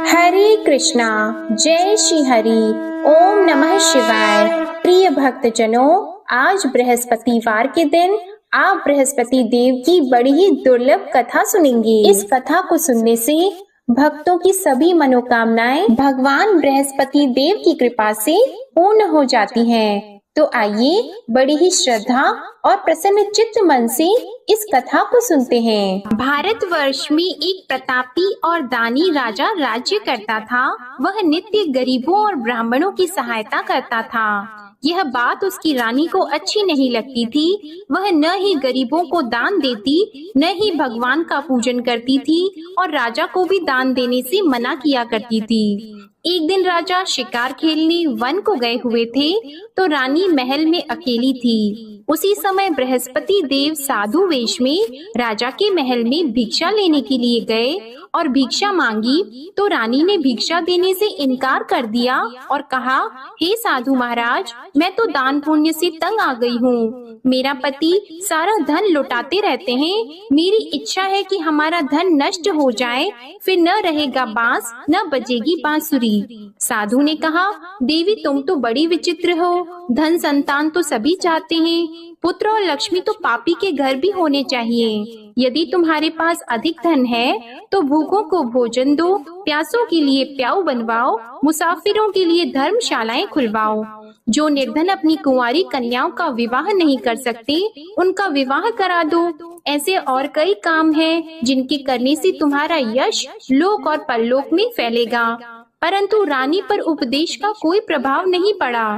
हरे कृष्णा। जय श्री हरि। ओम नमः शिवाय। प्रिय भक्तजनों, आज बृहस्पतिवार के दिन आप बृहस्पति देव की बड़ी ही दुर्लभ कथा सुनेंगे। इस कथा को सुनने से भक्तों की सभी मनोकामनाएं भगवान बृहस्पति देव की कृपा से पूर्ण हो जाती हैं। तो आइए बड़ी ही श्रद्धा और प्रसन्न चित्त मन से इस कथा को सुनते हैं। भारतवर्ष में एक प्रतापी और दानी राजा राज्य करता था। वह नित्य गरीबों और ब्राह्मणों की सहायता करता था। यह बात उसकी रानी को अच्छी नहीं लगती थी। वह न ही गरीबों को दान देती, न ही भगवान का पूजन करती थी और राजा को भी दान देने से मना किया करती थी। एक दिन राजा शिकार खेलने वन को गए हुए थे, तो रानी महल में अकेली थी। उसी समय बृहस्पति देव साधु वेश में राजा के महल में भिक्षा लेने के लिए गए और भिक्षा मांगी, तो रानी ने भिक्षा देने से इनकार कर दिया और कहा, हे साधु महाराज, मैं तो दान पुण्य से तंग आ गई हूँ। मेरा पति सारा धन लुटाते रहते हैं। मेरी इच्छा है कि हमारा धन नष्ट हो जाए, फिर न रहेगा बांस, न बजेगी बांसुरी। साधु ने कहा, देवी तुम तो बड़ी विचित्र हो। धन संतान तो सभी चाहते हैं, पुत्र और लक्ष्मी तो पापी के घर भी होने चाहिए। यदि तुम्हारे पास अधिक धन है तो भूखों को भोजन दो, प्यासों के लिए प्याऊ बनवाओ, मुसाफिरों के लिए धर्मशालाएं खुलवाओ। जो निर्धन अपनी कुंवारी कन्याओं का विवाह नहीं कर सकते, उनका विवाह करा दो। ऐसे और कई काम हैं जिनके करने से तुम्हारा यश लोक और परलोक में फैलेगा। परंतु रानी पर उपदेश का कोई प्रभाव नहीं पड़ा।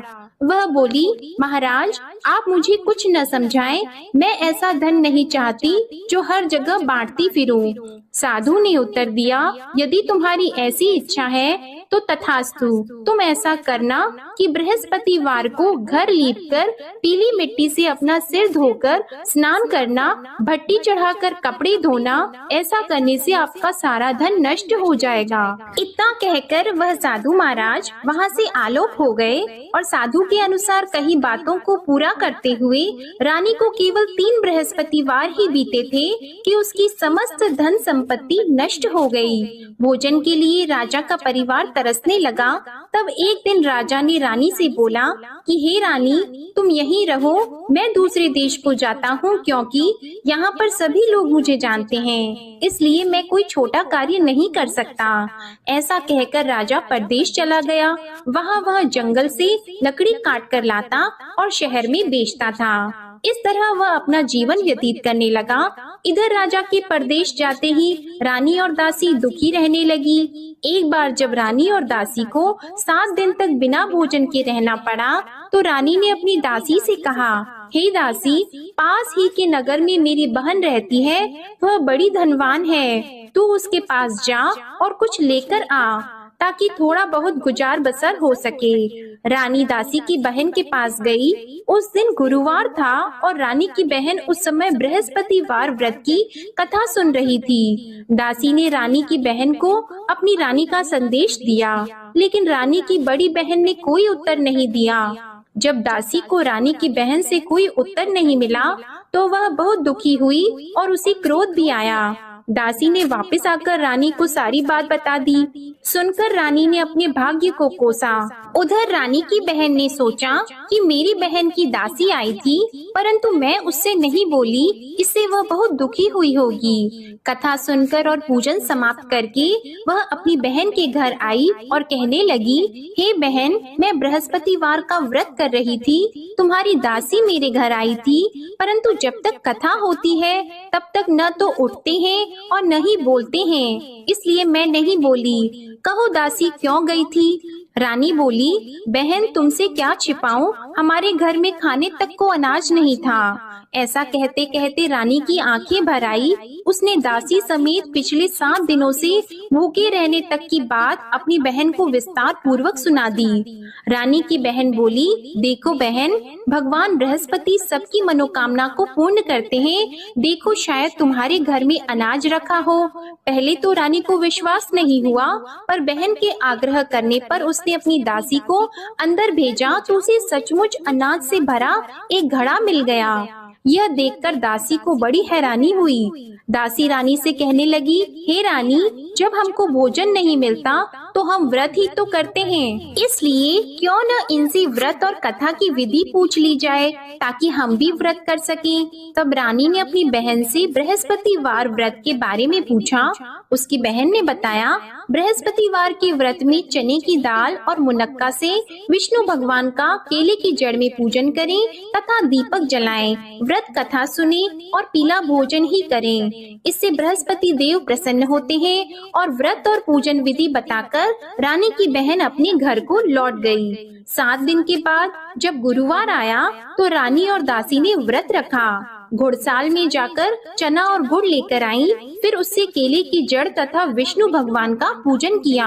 वह बोली, महाराज आप मुझे कुछ न समझाएं। मैं ऐसा धन नहीं चाहती जो हर जगह बांटती फिरूं। साधु ने उत्तर दिया, यदि तुम्हारी ऐसी इच्छा है तो तथास्तु। तुम ऐसा करना कि बृहस्पतिवार को घर लीपकर पीली मिट्टी से अपना सिर धोकर स्नान करना, भट्टी चढ़ाकर कपड़े धोना। ऐसा करने से आपका सारा धन नष्ट हो जाएगा। इतना कहकर वह साधु महाराज वहाँ से आलोक हो गए और साधु के अनुसार कही बातों को पूरा करते हुए रानी को केवल 3 बृहस्पतिवार ही बीते थे कि उसकी समस्त धन संपत्ति नष्ट हो गई। भोजन के लिए राजा का परिवार तरसने लगा। तब एक दिन राजा ने रानी से बोला कि हे रानी, तुम यहीं रहो, मैं दूसरे देश को जाता हूँ, क्योंकि यहाँ पर सभी लोग मुझे जानते हैं, इसलिए मैं कोई छोटा कार्य नहीं कर सकता। ऐसा कहकर राजा परदेश चला गया। वहाँ वह जंगल से लकड़ी काट कर लाता और शहर में बेचता था। इस तरह वह अपना जीवन व्यतीत करने लगा। इधर राजा के परदेश जाते ही रानी और दासी दुखी रहने लगी। एक बार जब रानी और दासी को 7 दिन तक बिना भोजन के रहना पड़ा, तो रानी ने अपनी दासी से कहा, हे दासी, पास ही के नगर में मेरी बहन रहती है, वह बड़ी धनवान है। तू उसके पास जा और कुछ लेकर आ, ताकि थोड़ा बहुत गुजार बसर हो सके। रानी दासी की बहन के पास गई। उस दिन गुरुवार था और रानी की बहन उस समय बृहस्पतिवार व्रत की कथा सुन रही थी। दासी ने रानी की बहन को अपनी रानी का संदेश दिया, लेकिन रानी की बड़ी बहन ने कोई उत्तर नहीं दिया। जब दासी को रानी की बहन से कोई उत्तर नहीं मिला, तो वह बहुत दुखी हुई और उसे क्रोध भी आया। दासी ने वापस आकर रानी को सारी बात बता दी। सुनकर रानी ने अपने भाग्य को कोसा। उधर रानी की बहन ने सोचा कि मेरी बहन की दासी आई थी, परंतु मैं उससे नहीं बोली, इससे वह बहुत दुखी हुई होगी। कथा सुनकर और पूजन समाप्त करके वह अपनी बहन के घर आई और कहने लगी, हे बहन, मैं बृहस्पतिवार का व्रत कर रही थी, तुम्हारी दासी मेरे घर आई थी, परंतु जब तक कथा होती है तब तक न तो उठते हैं और न ही बोलते हैं, इसलिए मैं नहीं बोली। कहो दासी क्यों गई थी? रानी बोली, बहन तुमसे क्या छिपाऊं, हमारे घर में खाने तक को अनाज नहीं था। ऐसा कहते कहते रानी की आंखें भर आई। उसने दासी समेत पिछले 7 दिनों से भूखे रहने तक की बात अपनी बहन को विस्तार पूर्वक सुना दी। रानी की बहन बोली, देखो बहन, भगवान बृहस्पति सबकी मनोकामना को पूर्ण करते हैं। देखो शायद तुम्हारे घर में अनाज रखा हो। पहले तो रानी को विश्वास नहीं हुआ, पर बहन के आग्रह करने पर उसने अपनी दासी को अंदर भेजा तो उसे सचमुच अनाज से भरा एक घड़ा मिल गया। यह देखकर दासी को बड़ी हैरानी हुई। दासी रानी से कहने लगी, हे रानी, जब हमको भोजन नहीं मिलता तो हम व्रत ही तो करते हैं, इसलिए क्यों न इनसे व्रत और कथा की विधि पूछ ली जाए ताकि हम भी व्रत कर सकें। तब रानी ने अपनी बहन से बृहस्पतिवार व्रत के बारे में पूछा। उसकी बहन ने बताया, बृहस्पतिवार के व्रत में चने की दाल और मुनक्का से विष्णु भगवान का केले की जड़ में पूजन करें तथा दीपक जलाएं, व्रत कथा सुने और पीला भोजन ही करें। इससे बृहस्पति देव प्रसन्न होते हैं। और व्रत और पूजन विधि बताकर रानी की बहन अपने घर को लौट गई। 7 दिन के बाद जब गुरुवार आया तो रानी और दासी ने व्रत रखा। घुड़साल में जाकर चना और गुड़ लेकर आई, फिर उससे केले की जड़ तथा विष्णु भगवान का पूजन किया।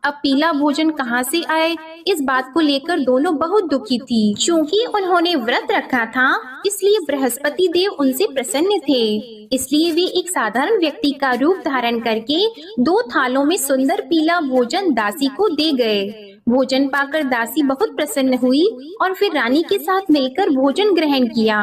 अब पीला भोजन कहाँ से आए, इस बात को लेकर दोनों बहुत दुखी थी। क्योंकि उन्होंने व्रत रखा था, इसलिए बृहस्पति देव उनसे प्रसन्न थे। इसलिए वे एक साधारण व्यक्ति का रूप धारण करके 2 थालों में सुंदर पीला भोजन दासी को दे गए। भोजन पाकर दासी बहुत प्रसन्न हुई और फिर रानी के साथ मिलकर भोजन ग्रहण किया।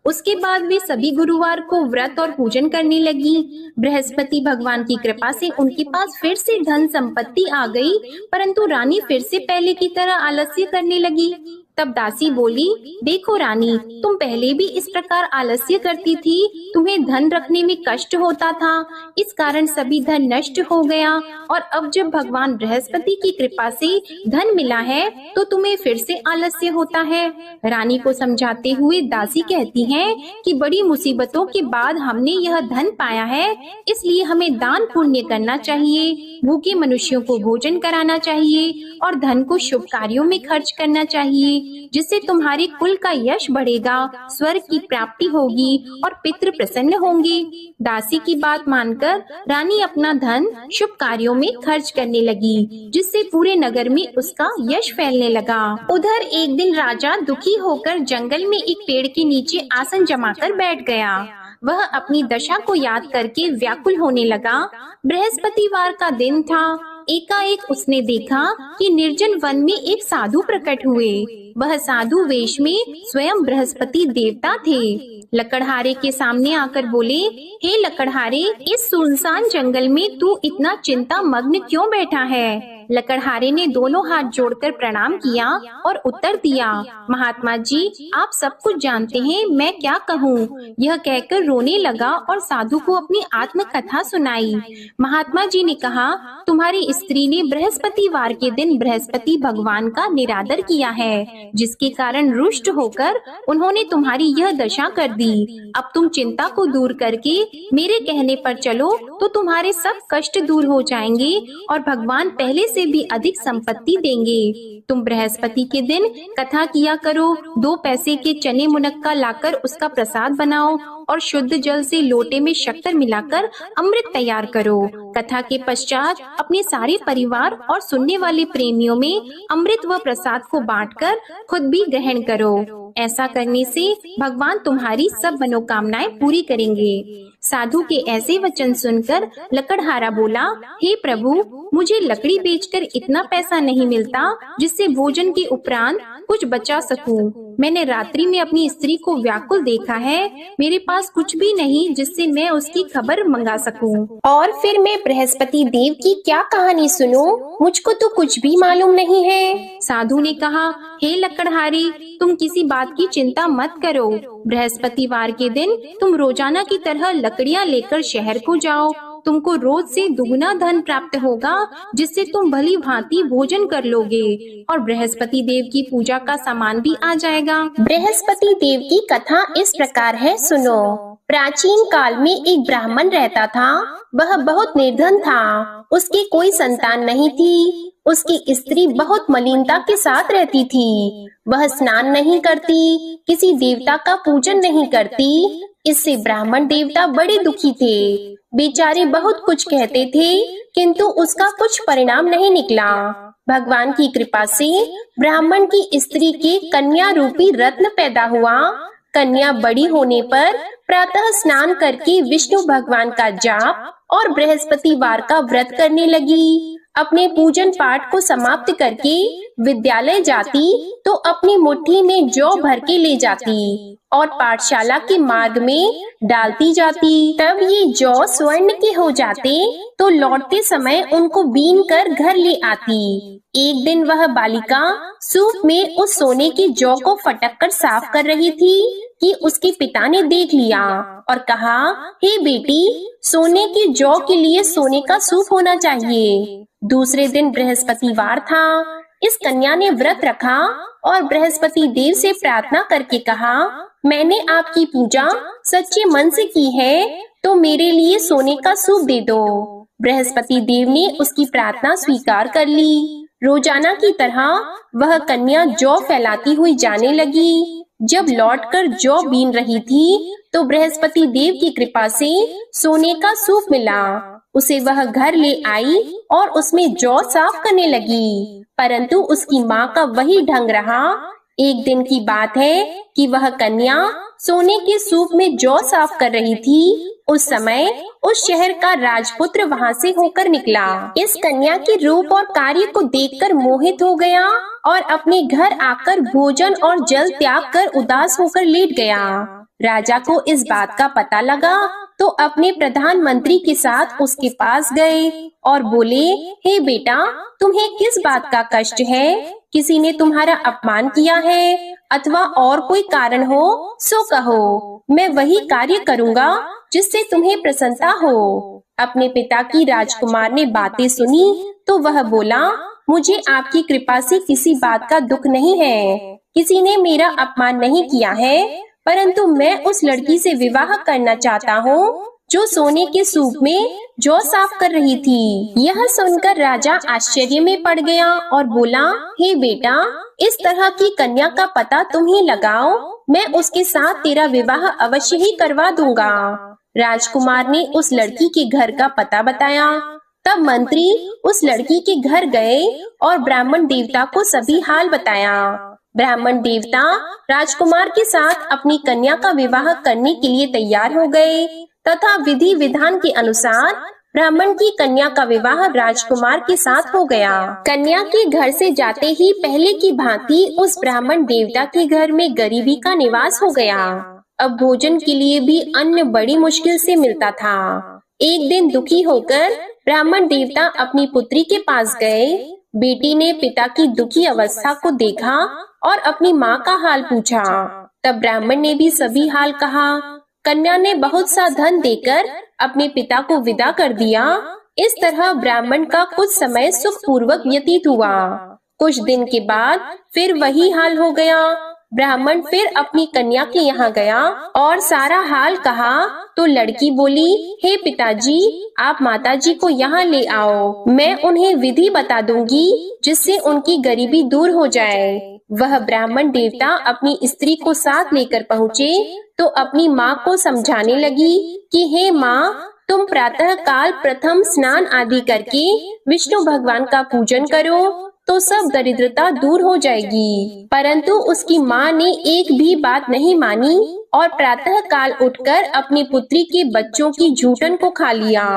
उसके बाद वे सभी गुरुवार को व्रत और पूजन करने लगी। बृहस्पति भगवान की कृपा से उनके पास फिर से धन संपत्ति आ गई, परंतु रानी फिर से पहले की तरह आलस्य करने लगी। तब दासी बोली, देखो रानी, तुम पहले भी इस प्रकार आलस्य करती थी, तुम्हें धन रखने में कष्ट होता था, इस कारण सभी धन नष्ट हो गया, और अब जब भगवान बृहस्पति की कृपा से धन मिला है तो तुम्हें फिर से आलस्य होता है। रानी को समझाते हुए दासी कहती है कि बड़ी मुसीबतों के बाद हमने यह धन पाया है, इसलिए हमें दान पुण्य करना चाहिए, भूखे मनुष्यों को भोजन कराना चाहिए और धन को शुभ कार्यों में खर्च करना चाहिए, जिससे तुम्हारे कुल का यश बढ़ेगा, स्वर्ग की प्राप्ति होगी और पितृ प्रसन्न होंगे। दासी की बात मानकर रानी अपना धन शुभ कार्यों में खर्च करने लगी, जिससे पूरे नगर में उसका यश फैलने लगा। उधर एक दिन राजा दुखी होकर जंगल में एक पेड़ के नीचे आसन जमाकर बैठ गया। वह अपनी दशा को याद करके व्याकुल होने लगा। बृहस्पतिवार का दिन था। एकाएक उसने देखा कि निर्जन वन में एक साधु प्रकट हुए। वह साधु वेश में स्वयं बृहस्पति देवता थे। लकड़हारे के सामने आकर बोले, हे लकड़हारे, इस सुनसान जंगल में तू इतना चिंता मग्न क्यों बैठा है? लकड़हारे ने दोनों हाथ जोड़कर प्रणाम किया और उत्तर दिया, महात्मा जी, आप सब कुछ जानते हैं, मैं क्या कहूँ। यह कहकर रोने लगा और साधु को अपनी आत्म कथा सुनाई। महात्मा जी ने कहा, तुम्हारी स्त्री ने बृहस्पतिवार के दिन बृहस्पति भगवान का निरादर किया है, जिसके कारण रुष्ट होकर उन्होंने तुम्हारी यह दशा कर दी। अब तुम चिंता को दूर करके मेरे कहने पर चलो तो तुम्हारे सब कष्ट दूर हो जाएंगे और भगवान पहले से भी अधिक संपत्ति देंगे। तुम बृहस्पति के दिन कथा किया करो, 2 पैसे के चने मुनक्का लाकर उसका प्रसाद बनाओ और शुद्ध जल से लोटे में शक्कर मिलाकर अमृत तैयार करो। कथा के पश्चात अपने सारे परिवार और सुनने वाले प्रेमियों में अमृत व प्रसाद को बांटकर खुद भी ग्रहण करो। ऐसा करने से भगवान तुम्हारी सब मनोकामनाएं पूरी करेंगे। साधु के ऐसे वचन सुनकर लकड़हारा बोला, हे प्रभु, मुझे लकड़ी बेचकर इतना पैसा नहीं मिलता जिससे भोजन के उपरांत कुछ बचा सकूं। मैंने रात्रि में अपनी स्त्री को व्याकुल देखा है, मेरे पास कुछ भी नहीं जिससे मैं उसकी खबर मंगा सकूं। और फिर मैं बृहस्पति देव की क्या कहानी सुनूं? मुझको तो कुछ भी मालूम नहीं है। साधु ने कहा, हे लकड़हारी, तुम किसी बात की चिंता मत करो। बृहस्पतिवार के दिन तुम रोजाना की तरह लकड़ियां लेकर शहर को जाओ। तुमको रोज से दुगना धन प्राप्त होगा, जिससे तुम भली भांति भोजन कर लोगे और बृहस्पति देव की पूजा का सामान भी आ जाएगा। बृहस्पति देव की कथा इस प्रकार है, सुनो। प्राचीन काल में एक ब्राह्मण रहता था। वह बहुत निर्धन था। उसकी कोई संतान नहीं थी। उसकी स्त्री बहुत मलिनता के साथ रहती थी। वह स्नान नहीं करती, किसी देवता का पूजन नहीं करती। इससे ब्राह्मण देवता बड़े दुखी थे। बेचारे बहुत कुछ कहते थे, किंतु उसका कुछ परिणाम नहीं निकला। भगवान की कृपा से ब्राह्मण की स्त्री के कन्या रूपी रत्न पैदा हुआ। कन्या बड़ी होने पर प्रातः स्नान करके विष्णु भगवान का जाप और बृहस्पतिवार का व्रत करने लगी। अपने पूजन पाठ को समाप्त करके विद्यालय जाती तो अपनी मुट्ठी में जौ भर के ले जाती और पाठशाला के मार्ग में डालती जाती। तब ये जौ स्वर्ण के हो जाते तो लौटते समय उनको बीन कर घर ले आती। एक दिन वह बालिका सूप में उस सोने की जौ को फटक कर साफ कर रही थी कि उसके पिता ने देख लिया और कहा, हे बेटी, सोने की जौ के लिए सोने का सूप होना चाहिए। दूसरे दिन बृहस्पतिवार था। इस कन्या ने व्रत रखा और बृहस्पति देव से प्रार्थना करके कहा, मैंने आपकी पूजा सच्चे मन से की है तो मेरे लिए सोने का सूप दे दो। बृहस्पति देव ने उसकी प्रार्थना स्वीकार कर ली। रोजाना की तरह वह कन्या जौ फैलाती हुई जाने लगी। जब लौटकर जौ बीन रही थी तो बृहस्पति देव की कृपा से सोने का सूप मिला। उसे वह घर ले आई और उसमें जौ साफ करने लगी, परंतु उसकी माँ का वही ढंग रहा। एक दिन की बात है कि वह कन्या सोने के सूप में जौ साफ कर रही थी। उस समय उस शहर का राजपुत्र वहां से होकर निकला। इस कन्या के रूप और कार्य को देखकर मोहित हो गया और अपने घर आकर भोजन और जल त्याग कर उदास होकर लेट गया। राजा को इस बात का पता लगा तो अपने प्रधानमंत्री के साथ उसके पास गए और बोले, हे बेटा, तुम्हें किस बात का कष्ट है? किसी ने तुम्हारा अपमान किया है अथवा और कोई कारण हो सो कहो, मैं वही कार्य करूँगा जिससे तुम्हें प्रसन्नता हो। अपने पिता की राजकुमार ने बातें सुनी तो वह बोला, मुझे आपकी कृपा से किसी बात का दुख नहीं है। किसी ने मेरा अपमान नहीं किया है, परंतु मैं उस लड़की से विवाह करना चाहता हूँ जो सोने के सूप में जौ साफ कर रही थी। यह सुनकर राजा आश्चर्य में पड़ गया और बोला, हे बेटा, इस तरह की कन्या का पता तुम ही लगाओ, मैं उसके साथ तेरा विवाह अवश्य ही करवा दूंगा। राजकुमार ने उस लड़की के घर का पता बताया। तब मंत्री उस लड़की के घर गए और ब्राह्मण देवता को सभी हाल बताया। ब्राह्मण देवता राजकुमार के साथ अपनी कन्या का विवाह करने के लिए तैयार हो गए तथा विधि विधान के अनुसार ब्राह्मण की कन्या का विवाह राजकुमार के साथ हो गया। कन्या के घर से जाते ही पहले की भांति उस ब्राह्मण देवता के घर में गरीबी का निवास हो गया। अब भोजन के लिए भी अन्न बड़ी मुश्किल से मिलता था। एक दिन दुखी होकर ब्राह्मण देवता अपनी पुत्री के पास गए। बेटी ने पिता की दुखी अवस्था को देखा और अपनी माँ का हाल पूछा। तब ब्राह्मण ने भी सभी हाल कहा। कन्या ने बहुत सा धन देकर अपने पिता को विदा कर दिया। इस तरह ब्राह्मण का कुछ समय सुखपूर्वक व्यतीत हुआ। कुछ दिन के बाद फिर वही हाल हो गया। ब्राह्मण फिर अपनी कन्या के यहाँ गया और सारा हाल कहा तो लड़की बोली, हे पिताजी, आप माताजी को यहाँ ले आओ, मैं उन्हें विधि बता दूंगी जिससे उनकी गरीबी दूर हो जाए। वह ब्राह्मण देवता अपनी स्त्री को साथ लेकर पहुँचे तो अपनी माँ को समझाने लगी कि हे माँ, तुम प्रातः काल प्रथम स्नान आदि करके विष्णु भगवान का पूजन करो तो सब दरिद्रता दूर हो जाएगी। परंतु उसकी माँ ने एक भी बात नहीं मानी और प्रातः काल उठकर अपनी पुत्री के बच्चों की जूठन को खा लिया।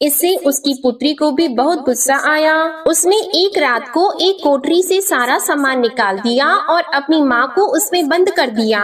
इससे उसकी पुत्री को भी बहुत गुस्सा आया। उसने एक रात को एक कोठरी से सारा सामान निकाल दिया और अपनी माँ को उसमें बंद कर दिया।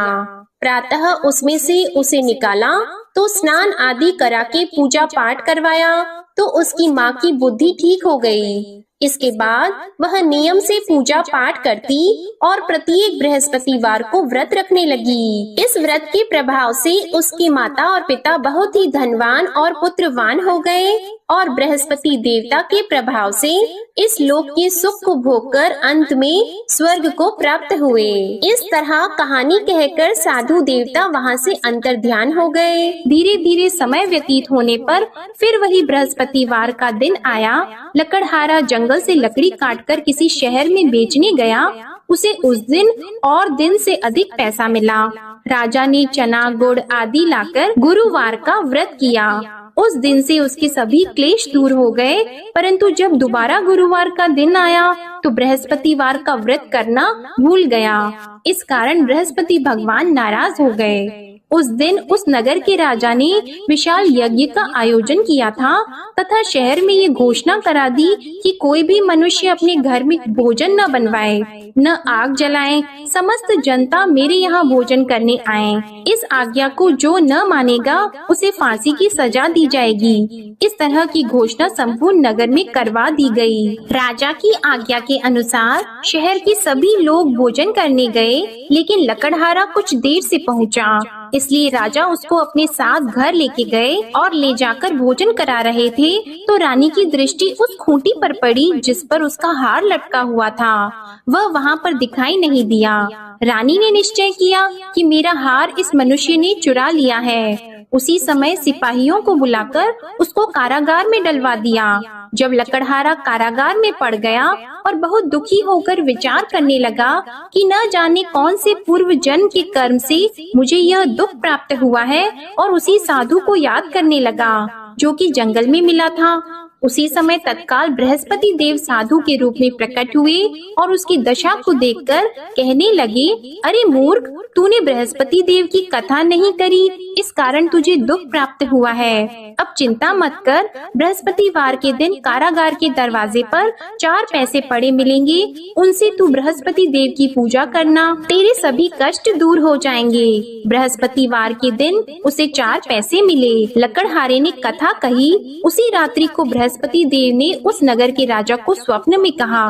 प्रातः उसमें से उसे निकाला तो स्नान आदि करा के पूजा पाठ करवाया तो उसकी माँ की बुद्धि ठीक हो गई। इसके बाद वह नियम से पूजा पाठ करती और प्रत्येक बृहस्पतिवार को व्रत रखने लगी। इस व्रत के प्रभाव से उसकी माता और पिता बहुत ही धनवान और पुत्रवान हो गए और बृहस्पति देवता के प्रभाव से इस लोक के सुख को भोगकर अंत में स्वर्ग को प्राप्त हुए। इस तरह कहानी कहकर साधु देवता वहाँ से अंतर्ध्यान हो गए। धीरे धीरे समय व्यतीत होने पर फिर वही बृहस्पतिवार का दिन आया। लकड़हारा जंगल से लकड़ी काटकर किसी शहर में बेचने गया। उसे उस दिन और दिन से अधिक पैसा मिला। राजा ने चना गुड़ आदि लाकर गुरुवार का व्रत किया। उस दिन से उसके सभी क्लेश दूर हो गए। परंतु जब दोबारा गुरुवार का दिन आया तो बृहस्पतिवार का व्रत करना भूल गया। इस कारण बृहस्पति भगवान नाराज हो गए। उस दिन उस नगर के राजा ने विशाल यज्ञ का आयोजन किया था तथा शहर में ये घोषणा करा दी कि कोई भी मनुष्य अपने घर में भोजन न बनवाए, न आग जलाए। समस्त जनता मेरे यहाँ भोजन करने आए। इस आज्ञा को जो न मानेगा उसे फांसी की सजा दी जाएगी। इस तरह की घोषणा संपूर्ण नगर में करवा दी गई। राजा की आज्ञा के अनुसार शहर के सभी लोग भोजन करने गए, लेकिन लकड़हारा कुछ देर से पहुँचा, इसलिए राजा उसको अपने साथ घर लेके गए और ले जाकर भोजन करा रहे थे तो रानी की दृष्टि उस खूंटी पर पड़ी जिस पर उसका हार लटका हुआ था। वह वहाँ पर दिखाई नहीं दिया। रानी ने निश्चय किया कि मेरा हार इस मनुष्य ने चुरा लिया है। उसी समय सिपाहियों को बुलाकर उसको कारागार में डलवा दिया। जब लकड़हारा कारागार में पड़ गया और बहुत दुखी होकर विचार करने लगा कि न जाने कौन से पूर्व जन्म के कर्म से मुझे यह दुख प्राप्त हुआ है, और उसी साधु को याद करने लगा जो कि जंगल में मिला था। उसी समय तत्काल बृहस्पति देव साधु के रूप में प्रकट हुए और उसकी दशा को देखकर कहने लगे, अरे मूर्ख, तूने बृहस्पति देव की कथा नहीं करी, इस कारण तुझे दुख प्राप्त हुआ है। अब चिंता मत कर, बृहस्पतिवार के दिन कारागार के दरवाजे पर 4 पैसे पड़े मिलेंगे, उनसे तू बृहस्पति देव की पूजा करना, तेरे सभी कष्ट दूर हो जाएंगे। बृहस्पतिवार के दिन उसे 4 पैसे मिले। लकड़हारे ने कथा कही। उसी रात्रि को बृहस्पति देव ने उस नगर के राजा को स्वप्न में कहा,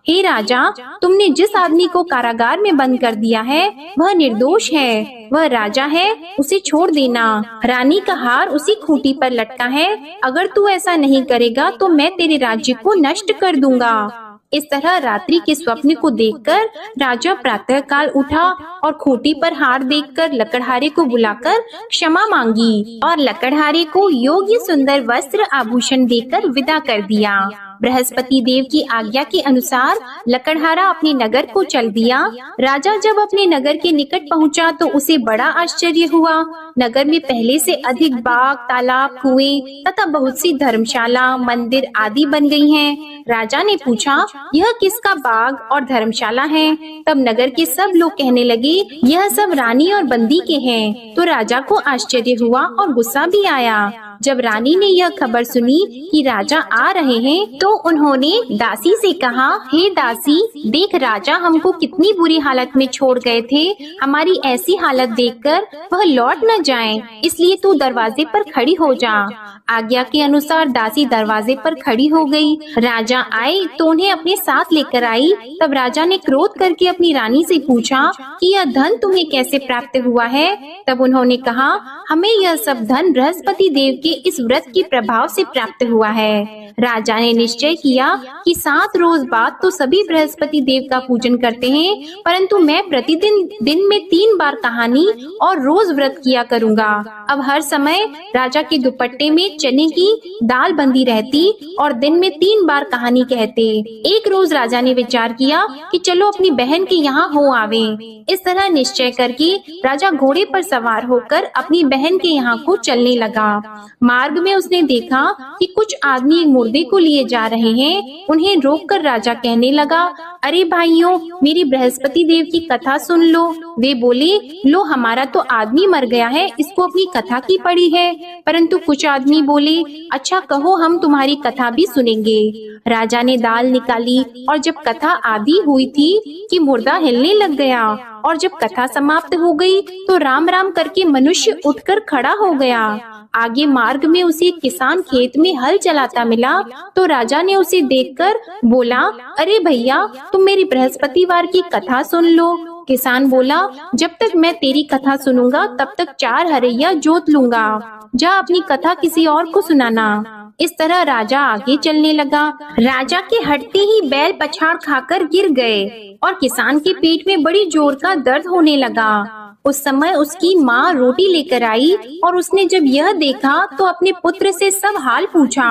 हे राजा, तुमने जिस आदमी को कारागार में बंद कर दिया है वह निर्दोष है, वह राजा है, उसे छोड़ देना। रानी का हार उसी खूंटी पर लटका है, अगर तू ऐसा नहीं करेगा तो मैं तेरे राज्य को नष्ट कर दूंगा। इस तरह रात्रि के स्वप्न को देखकर राजा प्रातः काल उठा और खूंटी पर हार देखकर लकड़हारे को बुलाकर क्षमा मांगी और लकड़हारे को योग्य सुंदर वस्त्र आभूषण देकर विदा कर दिया। बृहस्पति देव की आज्ञा के अनुसार लकड़हारा अपने नगर को चल दिया। राजा जब अपने नगर के निकट पहुंचा तो उसे बड़ा आश्चर्य हुआ। नगर में पहले से अधिक बाग, तालाब, कुएं तथा बहुत सी धर्मशाला, मंदिर आदि बन गई हैं। राजा ने पूछा, यह किसका बाग और धर्मशाला है? तब नगर के सब लोग कहने लगे, यह सब रानी और बंदी के हैं। तो राजा को आश्चर्य हुआ और गुस्सा भी आया। जब रानी ने यह खबर सुनी कि राजा आ रहे हैं तो उन्होंने दासी से कहा, हे दासी, देख राजा हमको कितनी बुरी हालत में छोड़ गए थे। हमारी ऐसी हालत देखकर वह लौट न जाएं, इसलिए तू दरवाजे पर खड़ी हो जा। आज्ञा के अनुसार दासी दरवाजे पर खड़ी हो गई। राजा आए तो उन्हें अपने साथ लेकर आई। तब राजा ने क्रोध करके अपनी रानी से पूछा कि यह धन तुम्हें कैसे प्राप्त हुआ है? तब उन्होंने कहा, हमें यह सब धन बृहस्पति देव के इस व्रत के प्रभाव से प्राप्त हुआ है। राजा ने निश्चय किया कि 7 रोज बाद तो सभी बृहस्पति देव का पूजन करते हैं, परंतु मैं प्रतिदिन दिन में 3 बार कहानी और रोज व्रत किया करूंगा। अब हर समय राजा के दुपट्टे में चने की दाल बंधी रहती और दिन में 3 बार कहानी कहते। एक रोज राजा ने विचार किया कि चलो अपनी बहन के यहाँ हो आवे। इस तरह निश्चय करके राजा घोड़े पर सवार होकर अपनी बहन के यहाँ को चलने लगा। मार्ग में उसने देखा कि कुछ आदमी एक मुर्दे को लिए जा रहे हैं। उन्हें रोककर राजा कहने लगा, अरे भाइयों, मेरी बृहस्पति देव की कथा सुन लो। वे बोले, लो हमारा तो आदमी मर गया है, इसको अपनी कथा की पड़ी है। परंतु कुछ आदमी बोले, अच्छा कहो, हम तुम्हारी कथा भी सुनेंगे। राजा ने दाल निकाली और जब कथा आधी हुई थी कि मुर्दा हिलने लग गया, और जब कथा समाप्त हो गई तो राम राम करके मनुष्य उठकर खड़ा हो गया। आगे मार्ग में उसे एक किसान खेत में हल चलाता मिला तो राजा ने उसे देखकर बोला, अरे भैया, तुम मेरी बृहस्पतिवार की कथा सुन लो। किसान बोला, जब तक मैं तेरी कथा सुनूंगा तब तक 4 हरैया जोत लूंगा। जा अपनी कथा किसी और को सुनाना। इस तरह राजा आगे चलने लगा। राजा के हटते ही बैल पछाड़ खाकर गिर गए और किसान के पेट में बड़ी जोर का दर्द होने लगा। उस समय उसकी माँ रोटी लेकर आई और उसने जब यह देखा तो अपने पुत्र से सब हाल पूछा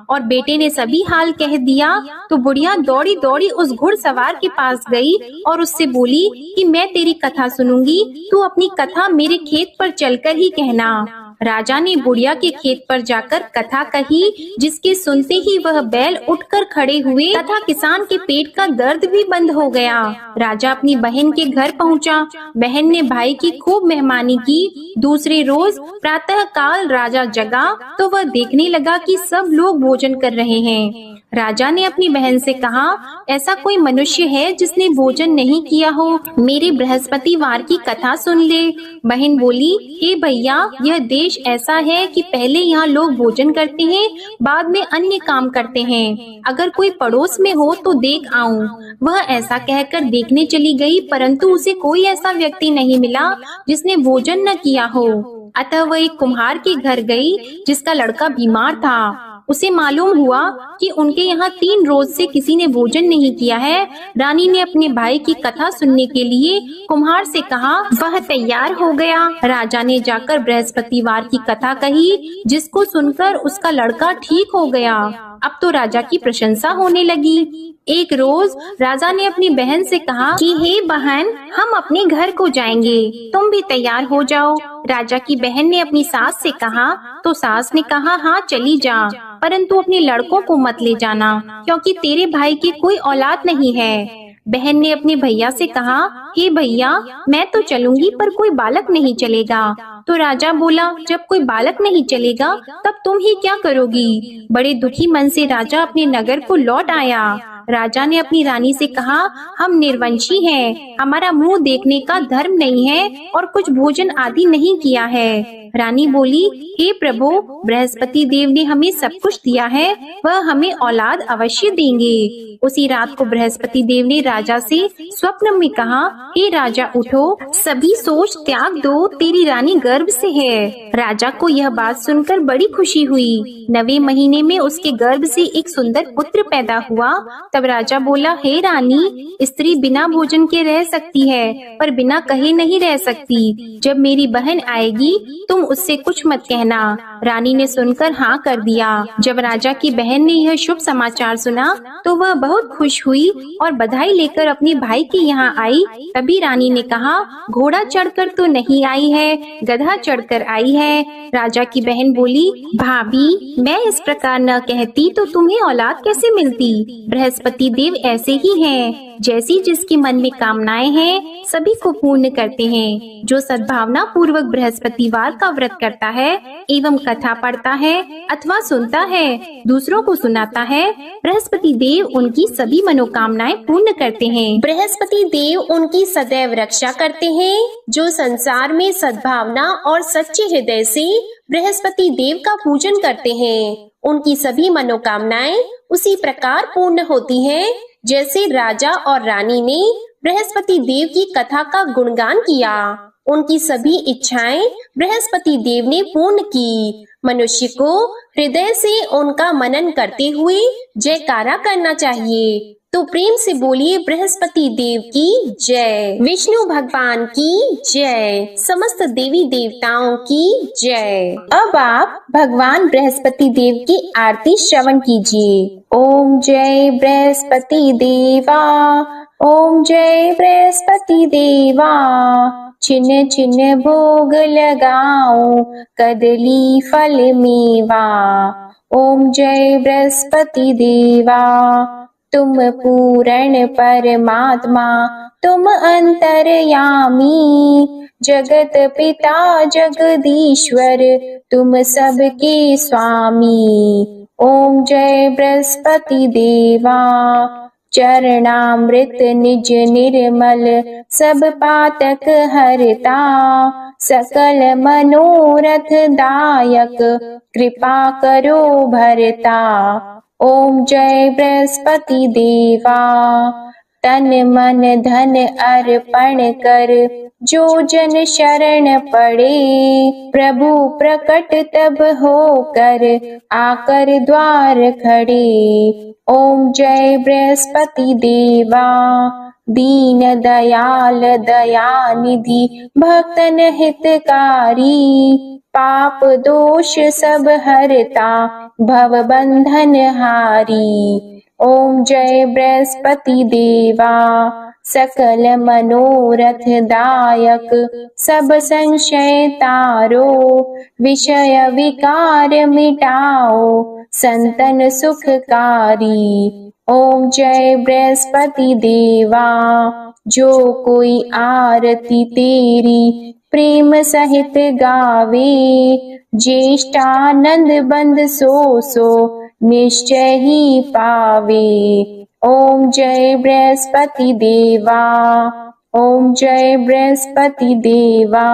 और बेटे ने सभी हाल कह दिया। तो बुढ़िया दौड़ी दौड़ी उस घुड़सवार के पास गई और उससे बोली कि मैं तेरी कथा सुनूंगी, तू अपनी कथा मेरे खेत पर चलकर ही कहना। राजा ने बुढ़िया के खेत पर जाकर कथा कही, जिसके सुनते ही वह बैल उठकर खड़े हुए तथा किसान के पेट का दर्द भी बंद हो गया। राजा अपनी बहन के घर पहुंचा। बहन ने भाई की खूब मेहमानी की। दूसरे रोज प्रातः काल राजा जगा तो वह देखने लगा कि सब लोग भोजन कर रहे हैं। राजा ने अपनी बहन से कहा, ऐसा कोई मनुष्य है जिसने भोजन नहीं किया हो? मेरे बृहस्पतिवार की कथा सुन ले। बहन बोली, हे भैया, यह देश ऐसा है कि पहले यहाँ लोग भोजन करते हैं, बाद में अन्य काम करते हैं। अगर कोई पड़ोस में हो तो देख आऊं। वह ऐसा कहकर देखने चली गई, परंतु उसे कोई ऐसा व्यक्ति नहीं मिला जिसने भोजन न किया हो। अतः वह एक कुम्हार के घर गई जिसका लड़का बीमार था। उसे मालूम हुआ कि उनके यहाँ 3 रोज से किसी ने भोजन नहीं किया है। रानी ने अपने भाई की कथा सुनने के लिए कुम्हार से कहा। वह तैयार हो गया। राजा ने जाकर बृहस्पतिवार की कथा कही, जिसको सुनकर उसका लड़का ठीक हो गया। अब तो राजा की प्रशंसा होने लगी। एक रोज राजा ने अपनी बहन से कहा कि हे बहन, हम अपने घर को जाएंगे, तुम भी तैयार हो जाओ। राजा की बहन ने अपनी सास से कहा तो सास ने कहा, हाँ चली जा, परंतु अपने लड़कों को मत ले जाना, क्योंकि तेरे भाई की कोई औलाद नहीं है। बहन ने अपने भैया से कहा, हे भैया, मैं तो चलूंगी पर कोई बालक नहीं चलेगा। तो राजा बोला, जब कोई बालक नहीं चलेगा तब तुम ही क्या करोगी? बड़े दुखी मन से राजा अपने नगर को लौट आया। राजा ने अपनी रानी से कहा, हम निर्वंशी हैं, हमारा मुंह देखने का धर्म नहीं है और कुछ भोजन आदि नहीं किया है। रानी बोली, हे प्रभु, बृहस्पति देव ने हमें सब कुछ दिया है, वह हमें औलाद अवश्य देंगे। उसी रात को बृहस्पति देव ने राजा से स्वप्न में कहा, हे राजा उठो, सभी सोच त्याग दो, तेरी रानी गर्भ से है। राजा को यह बात सुनकर बड़ी खुशी हुई। 9वें महीने में उसके गर्भ से एक सुंदर पुत्र पैदा हुआ। तब राजा बोला, हे रानी, स्त्री बिना भोजन के रह सकती है, पर बिना कहे नहीं रह सकती। जब मेरी बहन आएगी तुम उससे कुछ मत कहना। रानी ने सुनकर हाँ कर दिया। जब राजा की बहन ने यह शुभ समाचार सुना तो वह बहुत खुश हुई और बधाई लेकर अपने भाई के यहाँ आई। तभी रानी ने कहा, घोड़ा चढ़कर तो नहीं आई है, गधा चढ़कर आई है। राजा की बहन बोली, भाभी, मैं इस प्रकार न कहती तो तुम्हें औलाद कैसे मिलती? बृहस्पति देव ऐसे ही हैं, जैसी जिसके मन में कामनाएं हैं सभी को पूर्ण करते हैं। जो सद्भावना पूर्वक बृहस्पतिवार का व्रत करता है एवं कथा पढ़ता है अथवा सुनता है, दूसरों को सुनाता है, बृहस्पति देव उनकी सभी मनोकामनाएं पूर्ण करते हैं। बृहस्पति देव उनकी सदैव रक्षा करते हैं। जो संसार में सद्भावना और सच्चे हृदय से बृहस्पति देव का पूजन करते हैं, उनकी सभी मनोकामनाएं उसी प्रकार पूर्ण होती हैं जैसे राजा और रानी ने बृहस्पति देव की कथा का गुणगान किया। उनकी सभी इच्छाएं बृहस्पति देव ने पूर्ण की। मनुष्य को हृदय से उनका मनन करते हुए जयकारा करना चाहिए। तो प्रेम से बोलिए, बृहस्पति देव की जय, विष्णु भगवान की जय, समस्त देवी देवताओं की जय। अब आप भगवान बृहस्पति देव की आरती श्रवण कीजिए। ओम जय बृहस्पति देवा, ओम जय बृहस्पति देवा, छिन्न छिन्न भोग लगाओ, कदली फल मेवा। ओम जय बृहस्पति देवा, तुम पूर्ण परमात्मा, तुम अंतर्यामी, जगत पिता जगदीश्वर, तुम सबके स्वामी। ओम जय बृहस्पति देवा, चरणामृत निज निर्मल, सब पातक हरता, सकल मनोरथ दायक, कृपा करो भरता। ओम जय बृहस्पति देवा, तन मन धन अर्पण कर, जो जन शरण पड़े, प्रभु प्रकट तब होकर, आकर द्वार खड़े। ओम जय बृहस्पति देवा, दीन दयाल दयानिधि, भक्तन हितकारी, पाप दोष सब हरता, भव बंधन हारी। ओम जय बृहस्पति देवा, सकल मनोरथ दायक सब संशय तारो, विषय विकार मिटाओ संतन सुखकारी। ओम जय बृहस्पति देवा, जो कोई आरती तेरी प्रेम सहित गावे, ज्येष्ठानंद बंद सो निश्चय ही पावे। ओम जय बृहस्पति देवा, ओम जय बृहस्पति देवा।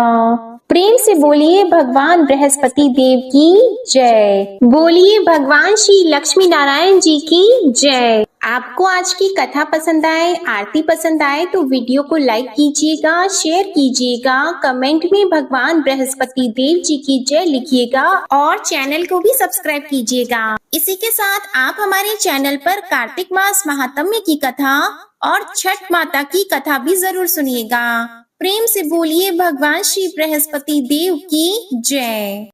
प्रेम से बोलिए भगवान बृहस्पति देव की जय। बोलिए भगवान श्री लक्ष्मी नारायण जी की जय। आपको आज की कथा पसंद आए, आरती पसंद आए तो वीडियो को लाइक कीजिएगा, शेयर कीजिएगा, कमेंट में भगवान बृहस्पति देव जी की जय लिखिएगा और चैनल को भी सब्सक्राइब कीजिएगा। इसी के साथ आप हमारे चैनल पर कार्तिक मास महात्म्य की कथा और छठ माता की कथा भी जरूर सुनिएगा। प्रेम से बोलिए भगवान श्री बृहस्पति देव की जय।